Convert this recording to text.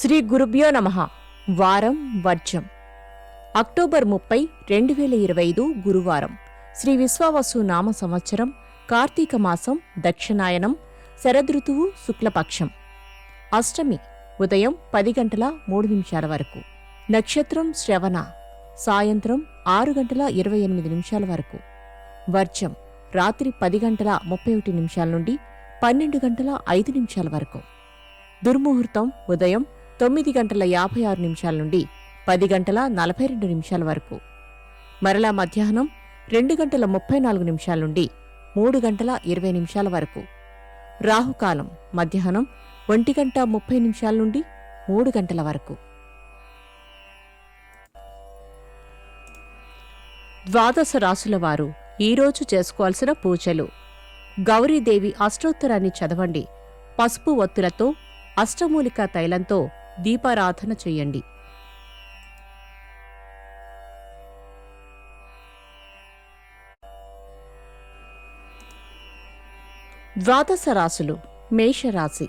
శ్రీ గురుభ్యో నమః. వారం వర్జం. అక్టోబర్ 30, 2025 గురువారం. శ్రీ విశ్వావసు నామ సంవత్సరం, కార్తీక మాసం, దక్షిణాయనం, శరదృతువు, శుక్లపక్షం. అష్టమి ఉదయం 10 గంటల 3 నిమిషాల వరకు. నక్షత్రం శ్రవణ. సాయంత్రం 6 గంటల 28 నిమిషాల వరకు. వర్జం రాత్రి 10 గంటల 31 నిమిషాల నుండి 12 గంటల 5 నిమిషాల వరకు. దుర్ముహూర్తం ఉదయం 9 గంటల 56 నిమిషాల నుండి 10 గంటల 42 నిమిషాల వరకు. మరలా మధ్యాహ్నం 2 గంటల 34 నిమిషాల నుండి 3 గంటల 20 నిమిషాల వరకు. రాహుకాలం మధ్యాహ్నం 1 గంట 30 నిమిషాల నుండి 3 గంటల వరకు. ద్వాదశ రాశుల వారు ఈరోజు చేసుకోవాల్సిన పూజలు. గౌరీదేవి అష్టోత్తరాన్ని చదవండి. పసుపు ఒత్తులతో, అష్టమూలిక తైలంతో దీపారాధన చెయ్యండి. ద్వాదశ రాశులు. మేషరాశి.